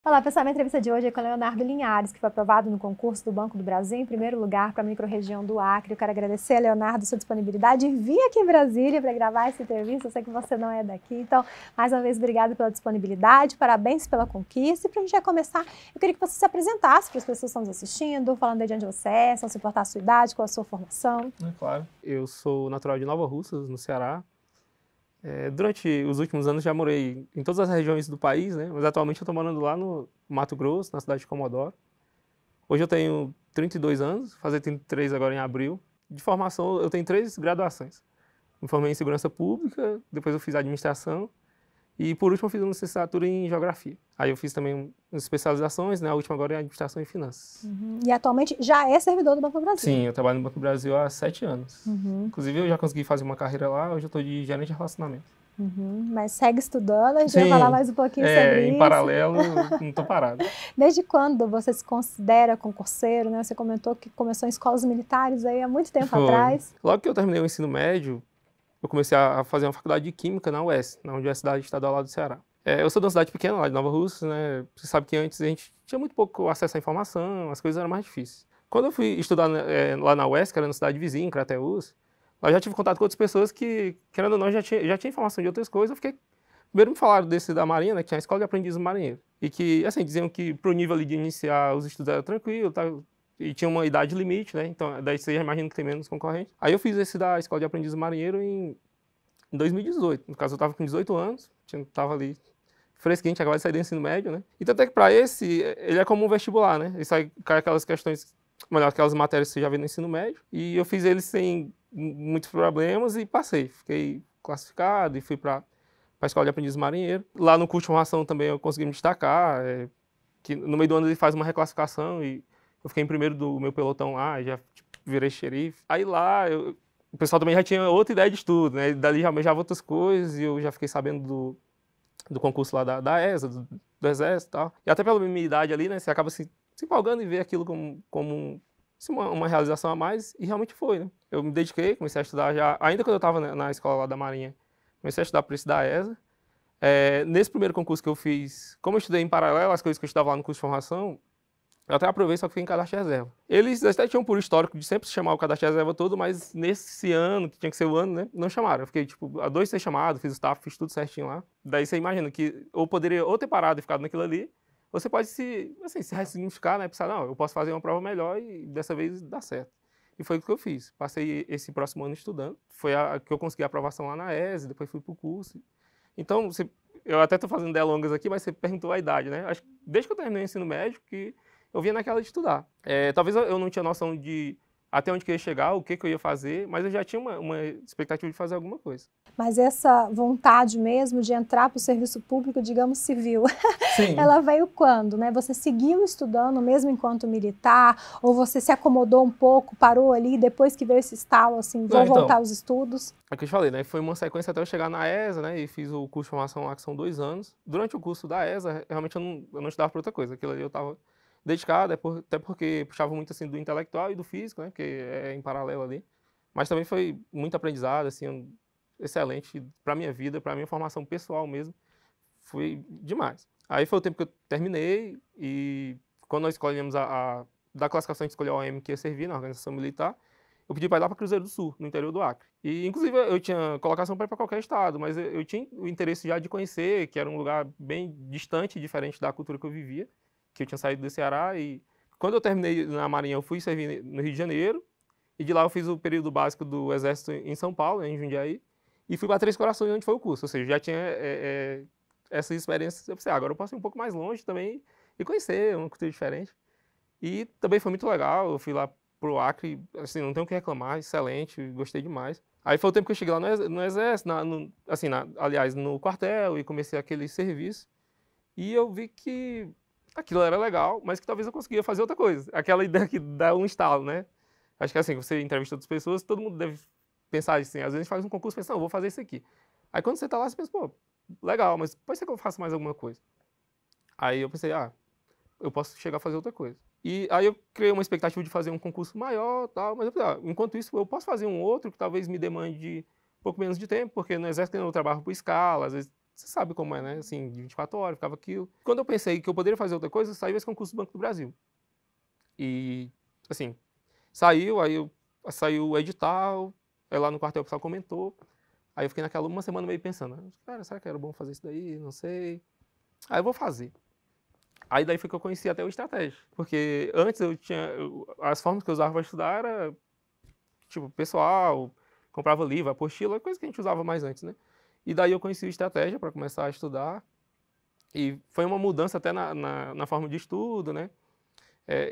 Olá, pessoal, minha entrevista de hoje é com o Leonardo Linhares, que foi aprovado no concurso do Banco do Brasil em primeiro lugar para a microrregião do Acre. Eu quero agradecer a Leonardo sua disponibilidade de vir aqui em Brasília para gravar essa entrevista. Eu sei que você não é daqui, então, mais uma vez, obrigada pela disponibilidade, parabéns pela conquista. E para a gente já começar, eu queria que você se apresentasse para as pessoas que estão nos assistindo, falando de onde você é, se não se importar a sua idade, qual a sua formação. Claro. Eu sou natural de Nova Russas, no Ceará. Durante os últimos anos já morei em todas as regiões do país, né? Mas atualmente eu estou morando lá no Mato Grosso, na cidade de Comodoro. Hoje eu tenho 32 anos, vou fazer 33 agora em abril. De formação eu tenho 3 graduações. Me formei em segurança pública, depois eu fiz administração e por último eu fiz uma licenciatura em geografia. Aí eu fiz também umas especializações, né? A última agora é administração e finanças. E atualmente já é servidor do Banco do Brasil? Sim, eu trabalho no Banco do Brasil há 7 anos. Inclusive eu já consegui fazer uma carreira lá, hoje eu estou de gerente de relacionamento. Mas segue estudando, a gente vai falar mais um pouquinho sobre isso. Em paralelo, não estou parado. Desde quando você se considera concurseiro, né? Você comentou que começou em escolas militares aí há muito tempo atrás. Logo que eu terminei o ensino médio, eu comecei a fazer uma faculdade de Química na UES, na Universidade Estadual lá do Ceará. Eu sou de uma cidade pequena, lá de Nova Russas, né? Você sabe que antes a gente tinha muito pouco acesso à informação, as coisas eram mais difíceis. Quando eu fui estudar lá na UES, que era na cidade vizinha, em Crateús, lá já tive contato com outras pessoas que, querendo ou não, já tinha informação de outras coisas. Eu fiquei... Primeiro me falaram desse da Marinha, né, que tinha a Escola de Aprendiz do Marinheiro. E que, assim, diziam que pro nível ali de iniciar os estudos era tranquilo, tá? E tinha uma idade limite, né? Então, daí você já imagina que tem menos concorrente. Aí eu fiz esse da Escola de Aprendiz do Marinheiro em 2018. No caso, eu tava com 18 anos, tava ali fresquinho, tinha acabado de sair do ensino médio, né? E tanto é que para esse, ele é como um vestibular, né? Ele sai, cai aquelas questões, melhor, aquelas matérias que você já vê no ensino médio. E eu fiz ele sem muitos problemas e passei. Fiquei classificado e fui para a Escola de Aprendiz Marinheiro. Lá no curso de formação também eu consegui me destacar, que no meio do ano ele faz uma reclassificação e eu fiquei em primeiro do meu pelotão lá, já virei xerife. Aí lá, o pessoal também já tinha outra ideia de estudo, né? Dali já almejava outras coisas e eu já fiquei sabendo do concurso lá da ESA, do Exército e tal. E até pela minha idade ali, né? Você acaba se empolgando e vê aquilo como assim, uma realização a mais, e realmente foi, né? Eu me dediquei, comecei a estudar já, ainda quando eu estava na escola lá da Marinha, comecei a estudar para esse da ESA. Nesse primeiro concurso que eu fiz, como eu estudei em paralelo às coisas que eu estudava lá no curso de formação, eu até aprovei, só que fiquei em cadastro de reserva. Eles até tinham por histórico de sempre chamar o cadastro de reserva todo, mas nesse ano, que tinha que ser o ano, né, não chamaram. Eu fiquei, tipo, a 2 ser chamado, fiz o staff, fiz tudo certinho lá. Daí você imagina que ou poderia ou ter parado e ficado naquilo ali, ou você pode se ressignificar, né, pensar, não, eu posso fazer uma prova melhor e dessa vez dá certo. E foi o que eu fiz. Passei esse próximo ano estudando. Foi a que eu consegui a aprovação lá na ESE, depois fui pro curso. Então, eu até estou fazendo delongas aqui, mas você perguntou a idade, né? Acho que desde que eu terminei o ensino médio, que eu vinha naquela de estudar. Talvez eu não tinha noção de até onde que eu ia chegar, o que eu ia fazer, mas eu já tinha uma expectativa de fazer alguma coisa. Mas essa vontade mesmo de entrar para o serviço público, digamos, civil, Sim. Ela veio quando, né? Você seguiu estudando mesmo enquanto militar, ou você se acomodou um pouco, parou ali, depois que veio esse estalo, assim, vou voltar aos estudos? É o que eu te falei, né? Foi uma sequência até eu chegar na ESA, né? E fiz o curso de formação lá, que são 2 anos. Durante o curso da ESA, realmente eu não estudava para outra coisa. Aquilo ali eu estava dedicado, até porque puxava muito assim do intelectual e do físico, né? Porque é em paralelo ali. Mas também foi muito aprendizado, assim, excelente para minha vida, para minha formação pessoal mesmo. Foi demais. Aí foi o tempo que eu terminei e quando nós escolhemos da classificação, a gente escolheu a OM que ia servir na organização militar. Eu pedi para ir lá para Cruzeiro do Sul, no interior do Acre. E, inclusive, eu tinha colocação para ir para qualquer estado, mas eu tinha o interesse já de conhecer, que era um lugar bem distante e diferente da cultura que eu vivia, que eu tinha saído do Ceará. E quando eu terminei na Marinha, eu fui servir no Rio de Janeiro, e de lá eu fiz o período básico do Exército em São Paulo, em Jundiaí, e fui para Três Corações, onde foi o curso. Ou seja, já tinha essa experiência. Eu pensei, agora eu posso ir um pouco mais longe também e conhecer uma cultura diferente. E também foi muito legal, eu fui lá pro Acre, assim, não tenho o que reclamar, excelente, gostei demais. Aí foi o tempo que eu cheguei lá no Exército, aliás, no quartel, e comecei aquele serviço. E eu vi que aquilo era legal, mas que talvez eu conseguia fazer outra coisa. Aquela ideia que dá um estalo, né? Acho que assim, você entrevista outras pessoas, todo mundo deve pensar assim, às vezes faz um concurso e pensa, não, eu vou fazer isso aqui. Aí quando você tá lá, você pensa, pô, legal, mas pode ser que eu faça mais alguma coisa. Aí eu pensei, eu posso chegar a fazer outra coisa. E aí eu criei uma expectativa de fazer um concurso maior, tal, mas eu falei, enquanto isso eu posso fazer um outro que talvez me demande um pouco menos de tempo, porque no Exército eu trabalho por escala, às vezes você sabe como é, né? Assim, de 24 horas, ficava aquilo. Quando eu pensei que eu poderia fazer outra coisa, saiu esse concurso do Banco do Brasil. E, assim, saiu o edital, aí lá no quartel o pessoal comentou. Aí eu fiquei naquela uma semana meio pensando, cara, será que era bom fazer isso daí? Não sei. Aí eu vou fazer. Aí daí foi que eu conheci até o estratégia. Porque antes as formas que eu usava para estudar era, tipo, pessoal, comprava livro, apostila, coisa que a gente usava mais antes, né? E daí eu conheci o estratégia para começar a estudar. E foi uma mudança até na forma de estudo, né?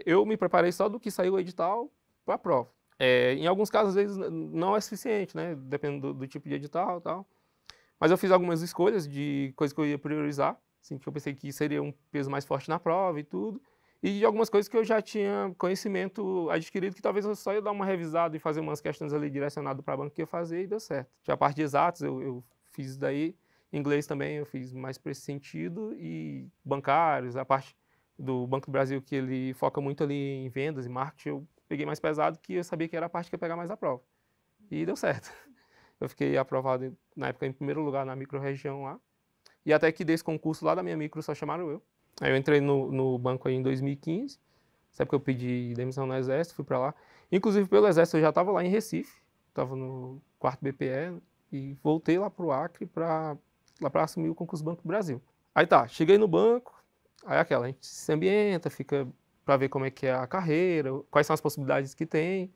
Eu me preparei só do que saiu o edital para a prova. Em alguns casos, às vezes, não é suficiente, né? Dependendo do tipo de edital e tal. Mas eu fiz algumas escolhas de coisas que eu ia priorizar, assim, que eu pensei que seria um peso mais forte na prova e tudo. E de algumas coisas que eu já tinha conhecimento adquirido, que talvez eu só ia dar uma revisada e fazer umas questões ali direcionadas para a banca que eu ia fazer e deu certo. Já a parte de exatos, eu fiz isso daí. Inglês também eu fiz mais para esse sentido. E bancários, a parte do Banco do Brasil, que ele foca muito ali em vendas e marketing, eu peguei mais pesado, que eu sabia que era a parte que ia pegar mais a prova. E deu certo. Eu fiquei aprovado, na época, em primeiro lugar na micro-região lá. E até que desse concurso lá da minha micro só chamaram eu. Aí eu entrei no banco aí em 2015. Nessa época eu pedi demissão no Exército, fui para lá. Inclusive, pelo Exército, eu já estava lá em Recife. Estava no 4º BPE e voltei lá para o Acre para assumir o concurso do Banco do Brasil. Aí tá, cheguei no banco, aí a gente se ambienta, fica para ver como é que é a carreira, quais são as possibilidades que tem.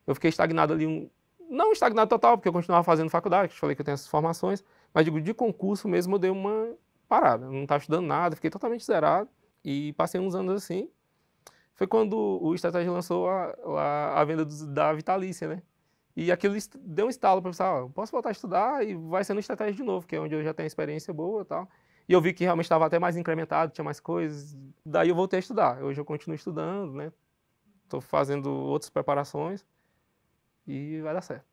Eu fiquei estagnado ali, não estagnado total, porque eu continuava fazendo faculdade, que eu falei que eu tenho essas formações, mas digo, de concurso mesmo eu dei uma parada, eu não estava estudando nada, fiquei totalmente zerado e passei uns anos assim. Foi quando o Estratégia lançou a venda da Vitalícia, né? E aquilo deu um estalo para pensar, eu posso voltar a estudar e vai ser no Estratégia de novo, que é onde eu já tenho experiência boa e tal. E eu vi que realmente estava até mais incrementado, tinha mais coisas, daí eu voltei a estudar. Hoje eu continuo estudando, né? Estou fazendo outras preparações e vai dar certo.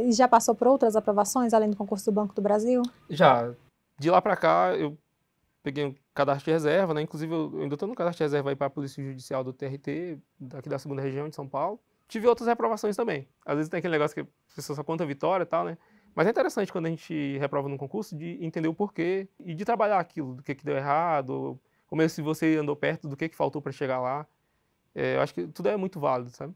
E já passou por outras aprovações, além do concurso do Banco do Brasil? Já. De lá para cá, eu peguei um cadastro de reserva, né? Inclusive, eu ainda estou no cadastro de reserva aí para a Polícia Judicial do TRT, daqui da 2ª região de São Paulo. Tive outras reprovações também. Às vezes tem aquele negócio que a pessoa só conta a vitória e tal, né? Mas é interessante quando a gente reprova num concurso de entender o porquê e de trabalhar aquilo, do que deu errado, ou mesmo se você andou perto, do que faltou para chegar lá. Eu acho que tudo é muito válido, sabe?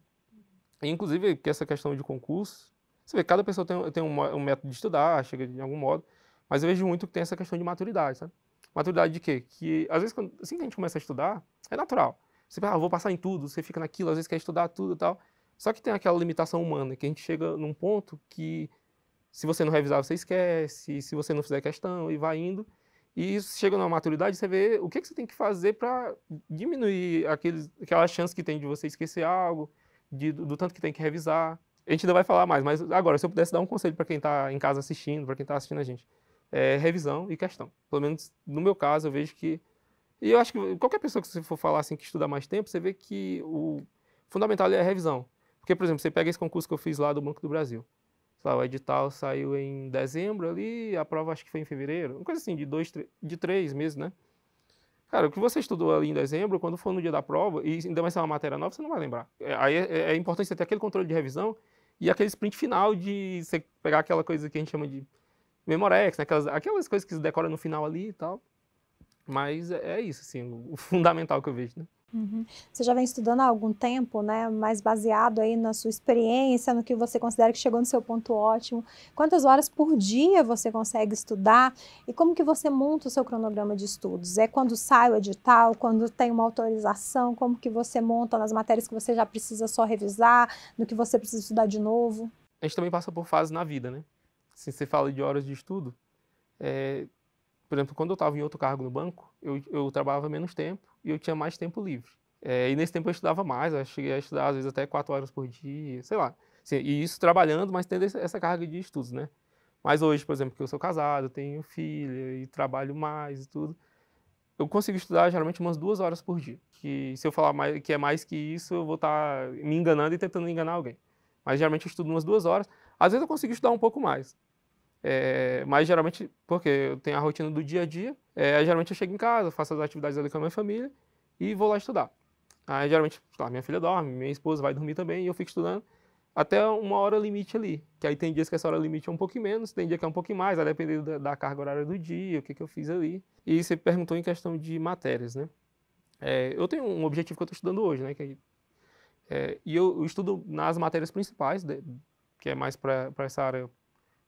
E, inclusive, que essa questão de concurso, você vê, cada pessoa tem um método de estudar, chega de algum modo, mas eu vejo muito que tem essa questão de maturidade, sabe? Maturidade de quê? Que, às vezes, assim que a gente começa a estudar, é natural. Você pensa, vou passar em tudo, você fica naquilo, às vezes quer estudar tudo e tal. Só que tem aquela limitação humana, que a gente chega num ponto que, se você não revisar, você esquece, se você não fizer questão, e vai indo. E isso chega numa maturidade, você vê o que você tem que fazer para diminuir aquela chance que tem de você esquecer algo, do tanto que tem que revisar. A gente ainda vai falar mais, mas agora, se eu pudesse dar um conselho para quem está em casa assistindo, para quem está assistindo a gente, revisão e questão. Pelo menos no meu caso, eu vejo que... E eu acho que qualquer pessoa que você for falar assim, que estuda mais tempo, você vê que o fundamental é a revisão. Porque, por exemplo, você pega esse concurso que eu fiz lá do Banco do Brasil. Lá, o edital saiu em dezembro ali, a prova acho que foi em fevereiro. Uma coisa assim, de 3 meses, né? Cara, o que você estudou ali em dezembro, quando for no dia da prova, e ainda mais ser uma matéria nova, você não vai lembrar. Aí é importante você ter aquele controle de revisão e aquele sprint final de você pegar aquela coisa que a gente chama de Memorex, né? Aquelas coisas que se decora no final ali e tal. Mas é isso, assim, o fundamental que eu vejo, né? Uhum. Você já vem estudando há algum tempo, né? Mais baseado aí na sua experiência, no que você considera que chegou no seu ponto ótimo. Quantas horas por dia você consegue estudar? E como que você monta o seu cronograma de estudos? É quando sai o edital, quando tem uma autorização? Como que você monta nas matérias que você já precisa só revisar, no que você precisa estudar de novo? A gente também passa por fases na vida, né? Se você fala de horas de estudo, por exemplo, quando eu estava em outro cargo no banco, eu trabalhava menos tempo e eu tinha mais tempo livre. E nesse tempo eu estudava mais, eu cheguei a estudar às vezes até 4 horas por dia, sei lá. Assim, e isso trabalhando, mas tendo essa carga de estudos, né? Mas hoje, por exemplo, que eu sou casado, tenho filha e trabalho mais e tudo, eu consigo estudar geralmente umas 2 horas por dia. Que se eu falar que é mais que isso, eu vou estar me enganando e tentando enganar alguém. Mas geralmente eu estudo umas 2 horas. Às vezes eu consigo estudar um pouco mais. Mas geralmente, porque eu tenho a rotina do dia a dia, geralmente eu chego em casa, faço as atividades ali com a minha família e vou lá estudar. Aí geralmente, lá, minha filha dorme, minha esposa vai dormir também e eu fico estudando. até uma hora limite ali. Que aí tem dias que essa hora limite é um pouquinho menos, tem dia que é um pouquinho mais, vai depender da carga horária do dia, o que eu fiz ali. E você perguntou em questão de matérias, né? Eu tenho um objetivo que eu estou estudando hoje, né? E eu estudo nas matérias principais, que é mais para essa área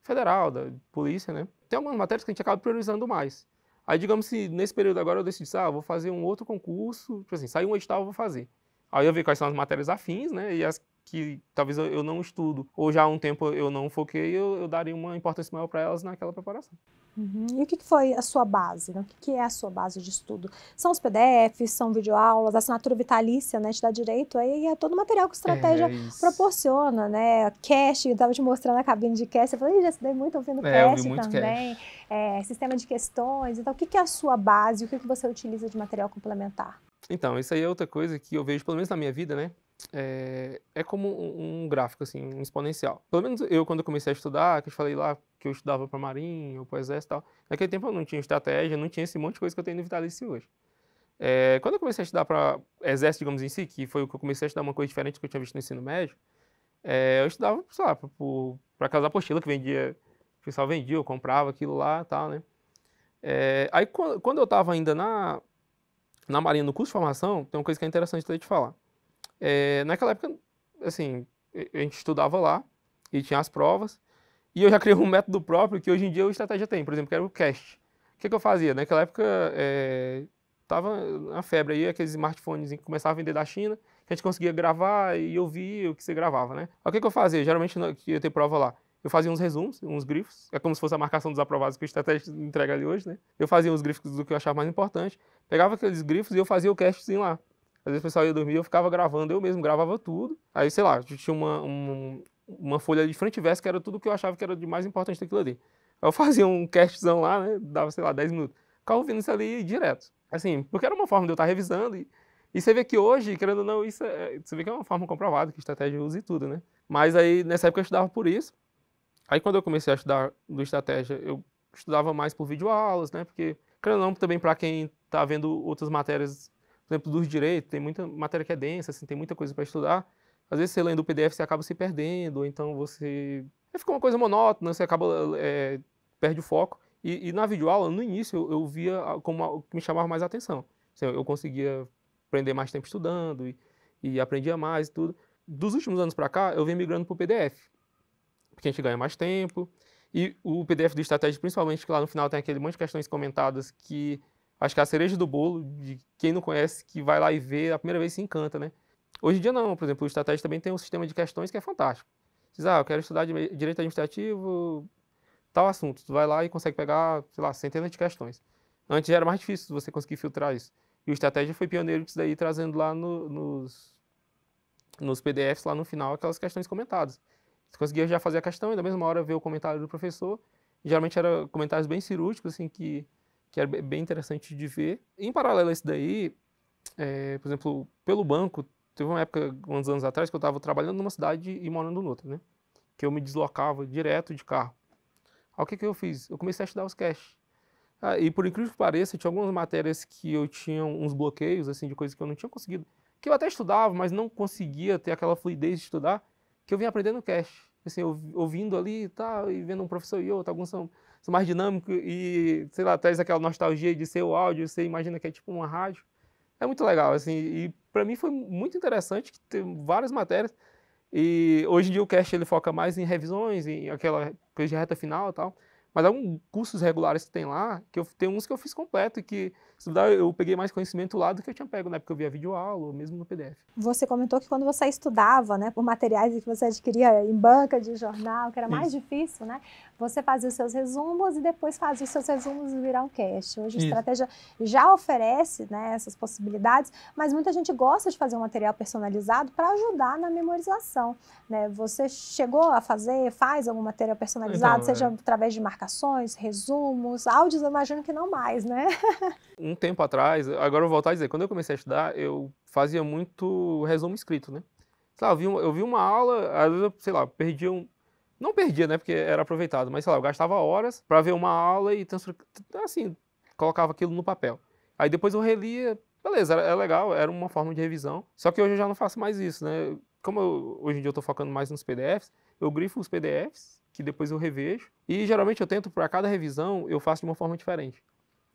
federal, da polícia, né? Tem algumas matérias que a gente acaba priorizando mais. Aí, digamos se nesse período agora eu decidi, vou fazer um outro concurso, tipo assim, sair um edital, eu vou fazer. Aí eu ver quais são as matérias afins, né? E as que talvez eu não estudo, ou já há um tempo eu não foquei, eu daria uma importância maior para elas naquela preparação. E o que foi a sua base, né? O que é a sua base de estudo? São os PDFs, são videoaulas, a assinatura vitalícia, né? Te dá direito aí a todo o material que a estratégia proporciona, né? Cast, eu estava te mostrando a cabine de cast, eu falei, já estudei muito ouvindo cast também. Sistema de questões, então o que é a sua base, o que você utiliza de material complementar? Então, isso aí é outra coisa que eu vejo, pelo menos na minha vida, né? É como um gráfico, assim, um exponencial. Pelo menos eu, quando eu comecei a estudar, que eu falei lá que eu estudava para Marinha ou para o Exército e tal, naquele tempo eu não tinha estratégia, não tinha esse monte de coisa que eu tenho no Vitalício hoje. Quando eu comecei a estudar para Exército, digamos em si, que foi o que eu comecei a estudar uma coisa diferente do que eu tinha visto no ensino médio, eu estudava, sei lá, para aquelas apostilas que vendia, o pessoal vendia, eu comprava aquilo lá e tal, né? Aí quando eu estava ainda na Marinha, no curso de formação, tem uma coisa que é interessante de te falar. Naquela época, assim, a gente estudava lá e tinha as provas, e eu já criei um método próprio que hoje em dia o Estratégia tem, por exemplo, que era o CAST. O que eu fazia? Naquela época, tava na febre aí, aqueles smartphones que começavam a vender da China, que a gente conseguia gravar e ouvir o que você gravava, né? O que eu fazia? Geralmente, que ia ter prova lá, eu fazia uns resumos, uns grifos, é como se fosse a marcação dos aprovados que o Estratégia entrega ali hoje, né? Eu fazia uns grifos do que eu achava mais importante, pegava aqueles grifos e eu fazia o castzinho lá. Às vezes o pessoal ia dormir, eu ficava gravando, eu mesmo gravava tudo. Aí, sei lá, tinha uma folha de frente e verso que era tudo que eu achava que era de mais importante daquilo ali. Aí eu fazia um castzão lá, né? Dava, sei lá, 10 minutos. Ficava ouvindo isso ali direto. Assim, porque era uma forma de eu estar revisando. E você vê que hoje, querendo ou não, você vê que é uma forma comprovada, que estratégia usa e tudo, né? Mas aí, nessa época, eu estudava por isso. Aí, quando eu comecei a estudar do estratégia, eu estudava mais por videoaulas, né? Porque, querendo ou não, também para quem está vendo outras matérias, por exemplo, dos direitos, tem muita matéria que é densa, assim, tem muita coisa para estudar. Às vezes, você lendo o PDF, você acaba se perdendo, ou então você... Fica uma coisa monótona, você acaba... perde o foco. E na videoaula, no início, eu via como o que me chamava mais a atenção. Assim, eu conseguia aprender mais tempo estudando e aprendia mais e tudo. Dos últimos anos para cá, eu venho migrando para o PDF, porque a gente ganha mais tempo. E o PDF do Estratégia, principalmente, que lá no final tem aquele monte de questões comentadas que acho que é a cereja do bolo de quem não conhece, que vai lá e vê, a primeira vez se encanta, né? Hoje em dia não, por exemplo, o Estratégia também tem um sistema de questões que é fantástico. Diz, eu quero estudar direito administrativo, tal assunto. Tu vai lá e consegue pegar, sei lá, centenas de questões. Antes era mais difícil você conseguir filtrar isso. E o Estratégia foi pioneiro disso daí, trazendo lá nos PDFs, lá no final, aquelas questões comentadas. Você conseguia já fazer a questão e, na mesma hora, ver o comentário do professor. Geralmente eram comentários bem cirúrgicos, assim, que era bem interessante de ver. Em paralelo a isso daí, por exemplo, pelo banco, teve uma época, uns anos atrás, que eu estava trabalhando numa cidade e morando noutra, né? Que eu me deslocava direto de carro. Aí o que eu fiz? Eu comecei a estudar os cash. E por incrível que pareça, tinha algumas matérias que eu tinha uns bloqueios, assim, de coisas que eu não tinha conseguido, que eu até estudava, mas não conseguia ter aquela fluidez de estudar, que eu vim aprendendo cash. Assim, ouvindo ali e tal, e vendo um professor e outro, alguns são mais dinâmicos e, sei lá, traz aquela nostalgia de ser o áudio, você imagina que é tipo uma rádio. É muito legal, assim, e para mim foi muito interessante que tem várias matérias. E hoje em dia o Cast ele foca mais em revisões, em aquela coisa de reta final e tal. Mas alguns cursos regulares que tem lá, tem uns que eu fiz completo e que estudar eu peguei mais conhecimento lá do que eu tinha pego na época que eu via videoaula ou mesmo no PDF. Você comentou que quando você estudava, né, por materiais que você adquiria em banca de jornal, que era mais difícil, né? Você fazia os seus resumos e depois fazia os seus resumos virar um cast. Hoje a estratégia já oferece, né, essas possibilidades, mas muita gente gosta de fazer um material personalizado para ajudar na memorização, né? Você chegou a faz algum material personalizado, então, seja através de marcações, resumos, áudios, eu imagino que não mais, né? Um tempo atrás, agora eu vou voltar a dizer, quando eu comecei a estudar, eu fazia muito resumo escrito, né? Sei lá, eu vi uma aula, às vezes eu, sei lá, perdia não perdia, né, porque era aproveitado, mas sei lá, eu gastava horas para ver uma aula e assim, colocava aquilo no papel. Aí depois eu relia, beleza, era legal, era uma forma de revisão, só que hoje eu já não faço mais isso, né? como hoje em dia eu estou focando mais nos PDFs, eu grifo os PDFs, que depois eu revejo, e geralmente eu tento, para cada revisão, eu faço de uma forma diferente.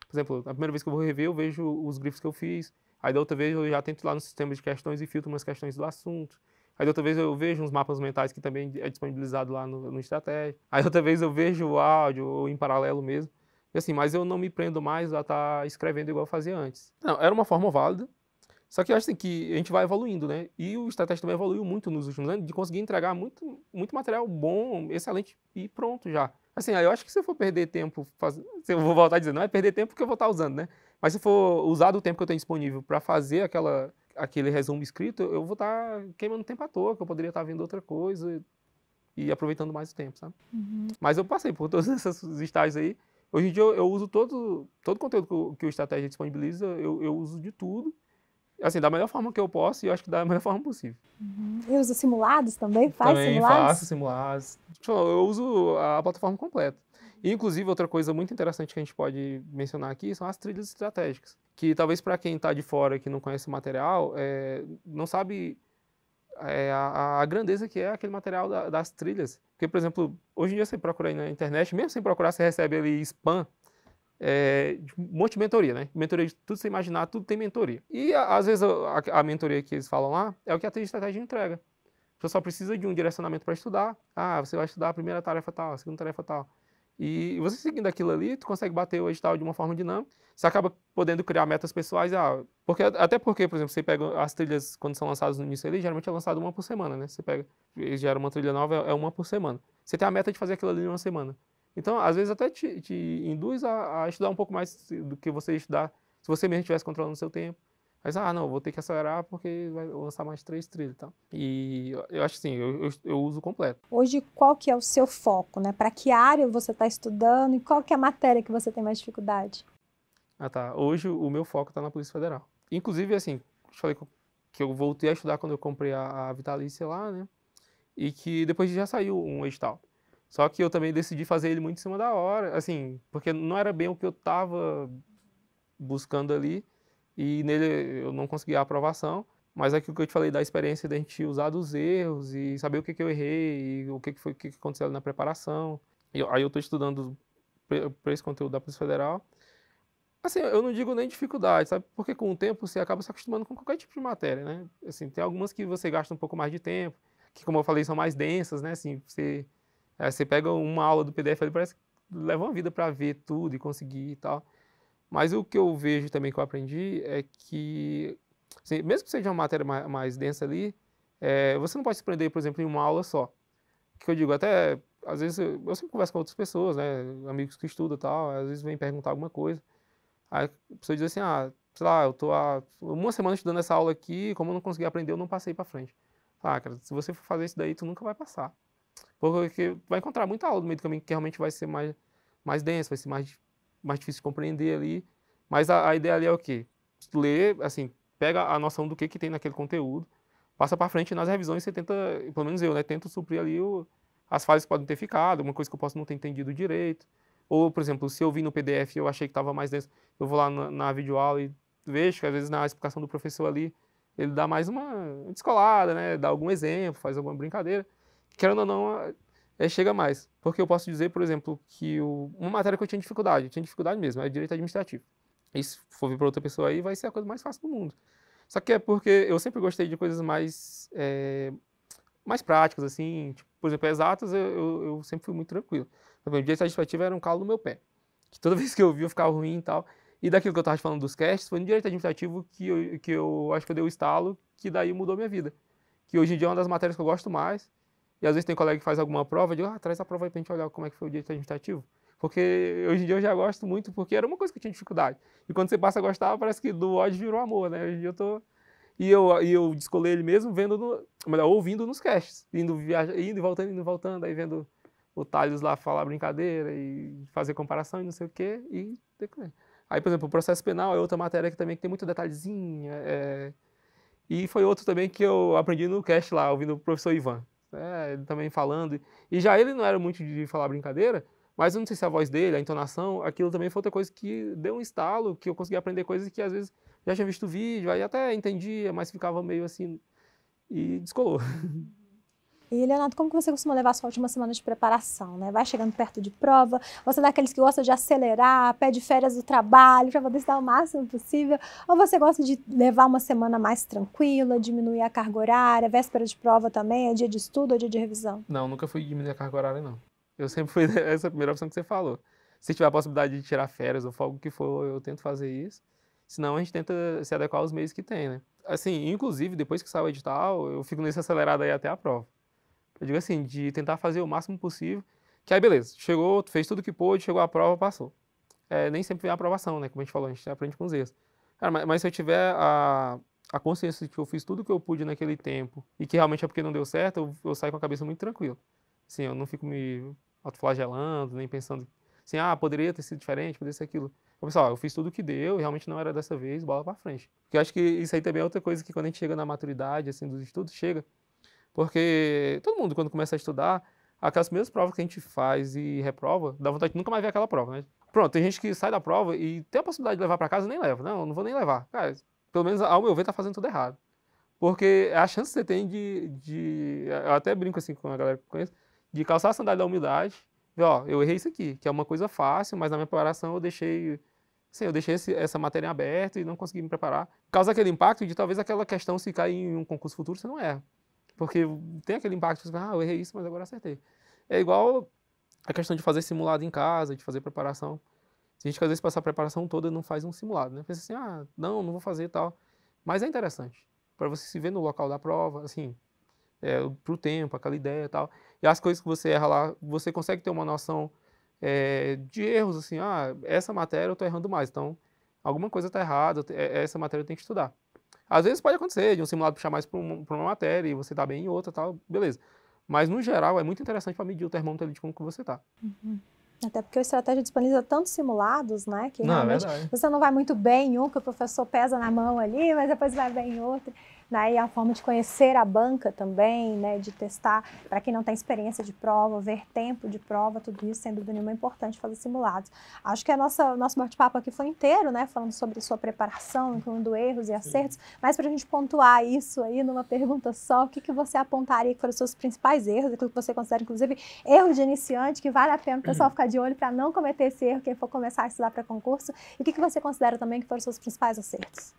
Por exemplo, a primeira vez que eu vou rever, eu vejo os grifos que eu fiz, aí da outra vez eu já tento ir lá no sistema de questões e filtro umas questões do assunto. Aí da outra vez eu vejo uns mapas mentais que também é disponibilizado lá no Estratégia. Aí outra vez eu vejo o áudio ou em paralelo mesmo. E assim, mas eu não me prendo mais a estar escrevendo igual eu fazia antes. Não, era uma forma válida, só que eu acho assim, que a gente vai evoluindo, né? E o Estratégia também evoluiu muito nos últimos anos, de conseguir entregar muito, muito material bom, excelente e pronto já. Assim, aí eu acho que se eu for perder tempo, se eu vou voltar a dizer, não é perder tempo porque eu vou estar usando, né? Mas se for usar o tempo que eu tenho disponível para fazer aquele resumo escrito, eu vou estar queimando tempo à toa, que eu poderia estar vendo outra coisa e aproveitando mais o tempo, sabe? Mas eu passei por todos esses estágios aí. Hoje em dia eu uso todo o conteúdo que o Estratégia disponibiliza, eu uso de tudo. Assim, da melhor forma que eu posso e eu acho que da melhor forma possível. E usa simulados também? Faz também simulados? Faço simulados. Eu uso a plataforma completa. E, inclusive, outra coisa muito interessante que a gente pode mencionar aqui são as trilhas estratégicas. Que talvez para quem está de fora, que não conhece o material, não sabe a grandeza que é aquele material das trilhas. Porque, por exemplo, hoje em dia você procura aí na internet, mesmo sem procurar, você recebe ali spam, de um monte de mentoria, né? Mentoria de tudo você imaginar, tudo tem mentoria. E às vezes a mentoria que eles falam lá é o que a trilha de estratégia entrega. Você só precisa de um direcionamento para estudar. Ah, você vai estudar a primeira tarefa tal, a segunda tarefa tal. E você seguindo aquilo ali, tu consegue bater o edital de uma forma dinâmica. Você acaba podendo criar metas pessoais. Até porque, por exemplo, você pega as trilhas quando são lançadas no início ali, geralmente é lançado uma por semana, né? Você pega, gera uma trilha nova, é uma por semana. Você tem a meta de fazer aquilo ali em uma semana. Então, às vezes até te induz a estudar um pouco mais do que você estudar, se você mesmo estivesse controlando o seu tempo. Mas, não, vou ter que acelerar porque vai lançar mais 3 trilhas e tal. E eu acho assim, eu uso completo. Hoje, qual que é o seu foco, né? Para que área você está estudando e qual que é a matéria que você tem mais dificuldade? Tá. Hoje o meu foco está na Polícia Federal. Inclusive, assim, eu falei que eu voltei a estudar quando eu comprei a Vitalícia lá, né? E que depois já saiu um edital. Só que eu também decidi fazer ele muito em cima da hora, assim, porque não era bem o que eu estava buscando ali, e nele eu não consegui a aprovação, mas aquilo que eu te falei da experiência da gente usar dos erros e saber o que eu errei, e o que aconteceu ali na preparação. Aí eu estou estudando para esse conteúdo da Polícia Federal. Assim, eu não digo nem dificuldade, sabe? Porque com o tempo você acaba se acostumando com qualquer tipo de matéria, né? Assim, tem algumas que você gasta um pouco mais de tempo, que como eu falei, são mais densas, né? Assim, você pega uma aula do PDF ali, parece que leva uma vida para ver tudo e conseguir e tal. Mas o que eu vejo também que eu aprendi é que, assim, mesmo que seja uma matéria mais densa ali, você não pode se prender, por exemplo, em uma aula só. Que eu digo, até, às vezes, eu sempre converso com outras pessoas, né? Amigos que estudam e tal, às vezes vêm perguntar alguma coisa. Aí a pessoa diz assim, sei lá, eu tô há uma semana estudando essa aula aqui, como eu não consegui aprender, eu não passei para frente. Cara, se você for fazer isso daí, tu nunca vai passar. Porque vai encontrar muita aula no meio do caminho que realmente vai ser mais densa, vai ser mais difícil de compreender ali. Mas a ideia ali é o quê? Ler, assim, pega a noção do que tem naquele conteúdo, passa para frente nas revisões você tenta, pelo menos eu, né, tento suprir ali as falhas que podem ter ficado, uma coisa que eu posso não ter entendido direito. Ou, por exemplo, se eu vi no PDF e eu achei que estava mais denso, eu vou lá na videoaula e vejo que às vezes na explicação do professor ali, ele dá mais uma descolada, né, dá algum exemplo, faz alguma brincadeira. Querendo ou não, chega mais. Porque eu posso dizer, por exemplo, que uma matéria que eu tinha dificuldade mesmo, é direito administrativo. E se for vir para outra pessoa aí, vai ser a coisa mais fácil do mundo. Só que é porque eu sempre gostei de coisas mais práticas, assim, tipo, por exemplo, exatas, eu sempre fui muito tranquilo. Por exemplo, direito administrativo era um calo no meu pé, que toda vez que eu via eu ficava ruim e tal. E daquilo que eu estava te falando dos casts, foi no direito administrativo que eu acho que eu dei o estalo, que daí mudou minha vida. Que hoje em dia é uma das matérias que eu gosto mais. E às vezes tem colega que faz alguma prova, eu digo, traz a prova aí pra gente olhar como é que foi o direito administrativo. Porque hoje em dia eu já gosto muito, porque era uma coisa que eu tinha dificuldade. E quando você passa a gostar, parece que do ódio virou amor, né? Hoje em dia eu tô... E eu descolei ele mesmo ouvindo nos casts. Indo e voltando, aí vendo o Thales lá falar brincadeira e fazer comparação e não sei o quê. Aí, por exemplo, o processo penal é outra matéria que também tem muito detalhezinho. E foi outro também que eu aprendi no cast lá, ouvindo o professor Ivan. Ele também falando. E já ele não era muito de falar brincadeira, mas eu não sei se a voz dele, a entonação, aquilo também foi outra coisa que deu um estalo, que eu consegui aprender coisas que às vezes já tinha visto vídeo, aí até entendia, mas ficava meio assim, e descolou. E, Leonardo, como que você costuma levar a sua última semana de preparação, né? Vai chegando perto de prova, você é daqueles que gosta de acelerar, pede férias do trabalho para poder estudar o máximo possível, ou você gosta de levar uma semana mais tranquila, diminuir a carga horária, véspera de prova também, é dia de estudo ou dia de revisão? Não, nunca fui diminuir a carga horária, não. Eu sempre fui essa primeira opção que você falou. Se tiver a possibilidade de tirar férias ou folga, o que for, eu tento fazer isso. Senão a gente tenta se adequar aos meios que tem, né? Assim, inclusive, depois que sai o edital, eu fico nesse acelerado aí até a prova. Eu digo assim, de tentar fazer o máximo possível, que aí beleza, chegou, fez tudo que pôde, chegou a prova, passou. Nem sempre vem a aprovação, né? Como a gente falou, a gente aprende com os erros. Cara, mas se eu tiver a consciência de que eu fiz tudo que eu pude naquele tempo e que realmente é porque não deu certo, eu saio com a cabeça muito tranquila. Assim, eu não fico me autoflagelando, nem pensando assim, poderia ter sido diferente, poderia ser aquilo. Eu fiz tudo o que deu, e realmente não era dessa vez, bola pra frente. Porque eu acho que isso aí também é outra coisa que quando a gente chega na maturidade, assim, dos estudos, chega. Porque todo mundo, quando começa a estudar, aquelas primeiras provas que a gente faz e reprova, dá vontade de nunca mais ver aquela prova, né? Pronto, tem gente que sai da prova e tem a possibilidade de levar para casa e nem leva. Não, não vou nem levar. Cara, pelo menos ao meu ver, tá fazendo tudo errado. Porque a chance que você tem eu até brinco assim com a galera que eu conheço, de calçar a sandália da humildade, ver, eu errei isso aqui, que é uma coisa fácil, mas na minha preparação eu deixei, assim, essa matéria em aberto e não consegui me preparar. Causa aquele impacto de talvez aquela questão, se cair em um concurso futuro, você não erra. Porque tem aquele impacto, você fala, eu errei isso, mas agora acertei. É igual a questão de fazer simulado em casa, de fazer preparação. Tem gente que às vezes passa a preparação toda e não faz um simulado, né? Pensa assim, não vou fazer e tal. Mas é interessante, para você se ver no local da prova, assim, pro tempo, aquela ideia e tal. E as coisas que você erra lá, você consegue ter uma noção de erros, assim, essa matéria eu tô errando mais, então alguma coisa tá errada, essa matéria eu tenho que estudar. Às vezes pode acontecer de um simulado puxar mais para uma matéria e você tá bem em outra, tal, beleza. Mas no geral é muito interessante para medir o termômetro ali de como que você tá. Uhum. Até porque a estratégia disponibiliza tantos simulados, né? Que Não, realmente você não vai muito bem em um, que o professor pesa na mão ali, mas depois vai bem em outro. Né? E a forma de conhecer a banca também, né? De testar, para quem não tem experiência de prova, ver tempo de prova, tudo isso, sem dúvida nenhuma, é importante fazer simulados. Acho que nosso bate-papo aqui foi inteiro, né? Falando sobre sua preparação, incluindo erros e acertos, sim. Mas para a gente pontuar isso aí numa pergunta só, o que você apontaria que foram os seus principais erros, aquilo que você considera, inclusive, erro de iniciante, que vale a pena o pessoal ficar de olho para não cometer esse erro, quem for começar a estudar para concurso, e o que você considera também que foram os seus principais acertos?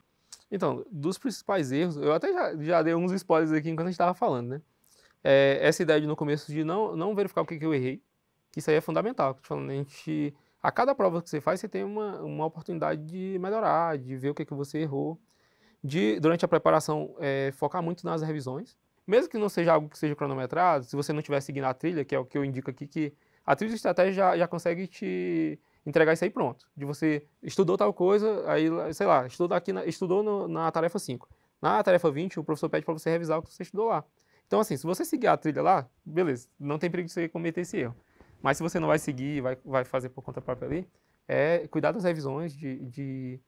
Então, dos principais erros, eu até já dei uns spoilers aqui enquanto a gente estava falando, né? Essa ideia de no começo de não verificar o que eu errei, que isso aí é fundamental. Falando, a cada prova que você faz, você tem uma oportunidade de melhorar, de ver o que você errou, durante a preparação, focar muito nas revisões. Mesmo que não seja algo que seja cronometrado, se você não estiver seguindo a trilha, que é o que eu indico aqui, que a trilha de estratégia já consegue te entregar isso aí pronto. De você estudou tal coisa, aí, sei lá, estudou na tarefa 5. Na tarefa 20, o professor pede para você revisar o que você estudou lá. Então, assim, se você seguir a trilha lá, beleza, não tem perigo de você cometer esse erro. Mas se você não vai seguir, vai fazer por conta própria ali, cuidar das revisões, de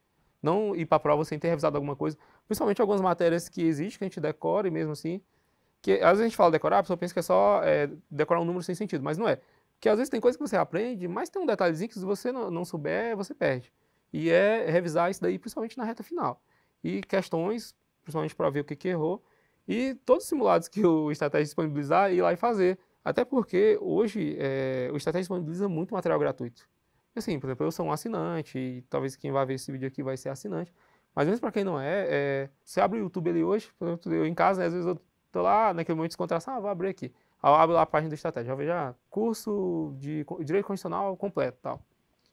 não ir para a prova sem ter revisado alguma coisa. Principalmente algumas matérias que existem, que a gente decora e mesmo assim, que às vezes a gente fala decorar, a pessoa pensa que é só decorar um número sem sentido, mas não é. Porque às vezes tem coisa que você aprende, mas tem um detalhezinho que se você não souber, você perde. E revisar isso daí, principalmente na reta final. E questões, principalmente para ver o que errou. E todos os simulados que o Estratégia disponibilizar, ir lá e fazer. Até porque hoje o Estratégia disponibiliza muito material gratuito. Assim, por exemplo, eu sou um assinante, e talvez quem vai ver esse vídeo aqui vai ser assinante. Mas mesmo para quem não você abre o YouTube ali hoje, por exemplo, eu em casa, né, às vezes eu tô lá, naquele momento de descontração, vou abrir aqui. Aí eu abro lá a página do Estratégia, já vejo curso de Direito Constitucional completo e tal.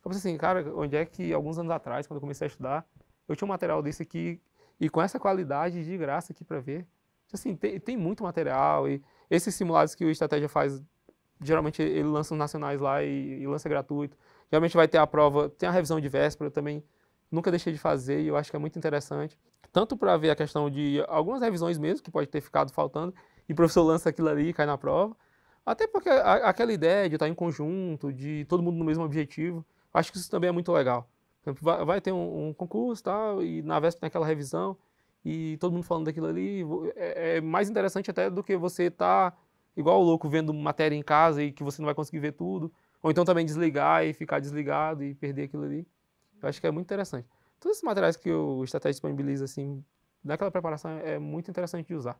Eu pensei assim, cara, onde é que alguns anos atrás, quando eu comecei a estudar, eu tinha um material desse aqui, e com essa qualidade de graça aqui para ver. Assim, tem muito material, e esses simulados que o Estratégia faz, geralmente ele lança os nacionais lá e lança gratuito. Geralmente vai ter a prova, tem a revisão de véspera, eu também nunca deixei de fazer e eu acho que é muito interessante. Tanto para ver a questão de algumas revisões mesmo, que pode ter ficado faltando, e o professor lança aquilo ali e cai na prova. Até porque aquela ideia de estar em conjunto, de todo mundo no mesmo objetivo, acho que isso também é muito legal. Por exemplo, vai ter um concurso tal, e na véspera tem aquela revisão, e todo mundo falando daquilo ali. É mais interessante até do que você estar igual o louco vendo matéria em casa e que você não vai conseguir ver tudo. Ou então também desligar e ficar desligado e perder aquilo ali. Eu acho que é muito interessante. Todos esses materiais que o Estratégia disponibiliza, assim, naquela preparação é muito interessante de usar.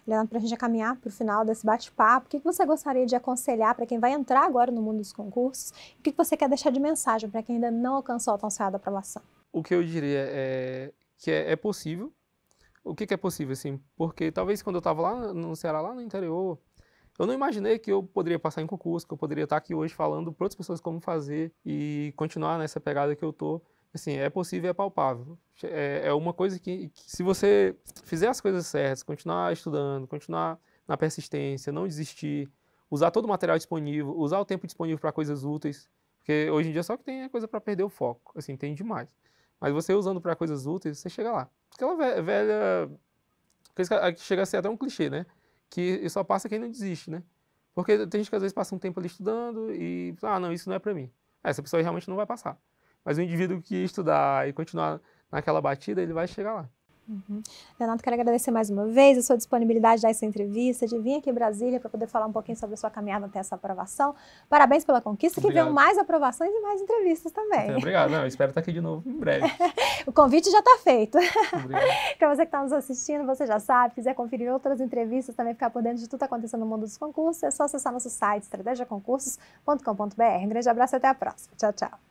Leonardo, para a gente caminhar para o final desse bate-papo, o que você gostaria de aconselhar para quem vai entrar agora no mundo dos concursos? O que você quer deixar de mensagem para quem ainda não alcançou a tão sonhada aprovação? O que eu diria é que é possível. O que é possível, assim? Porque talvez quando eu estava lá no Ceará, lá no interior, eu não imaginei que eu poderia passar em concurso, que eu poderia estar aqui hoje falando para outras pessoas como fazer e continuar nessa pegada que eu tô. Assim, é possível, é palpável. É uma coisa que se você fizer as coisas certas, continuar estudando, continuar na persistência, não desistir, usar todo o material disponível, usar o tempo disponível para coisas úteis, porque hoje em dia só que tem coisa para perder o foco, assim, tem demais. Mas você usando para coisas úteis, você chega lá. Aquela velha, que chega a ser até um clichê, né? Que só passa quem não desiste, né? Porque tem gente que às vezes passa um tempo ali estudando e, não, isso não é para mim. Essa pessoa realmente não vai passar. Mas o indivíduo que estudar e continuar naquela batida, ele vai chegar lá. Leonardo, quero agradecer mais uma vez a sua disponibilidade dessa entrevista, de vir aqui em Brasília para poder falar um pouquinho sobre a sua caminhada até essa aprovação. Parabéns pela conquista, que venham mais aprovações e mais entrevistas também. Então, obrigado, eu espero estar aqui de novo em breve. O convite já está feito. Obrigado. Para você que está nos assistindo, você já sabe, quiser conferir outras entrevistas, também ficar por dentro de tudo que está acontecendo no mundo dos concursos, é só acessar nosso site estrategiaconcursos.com.br. Um grande abraço e até a próxima. Tchau, tchau.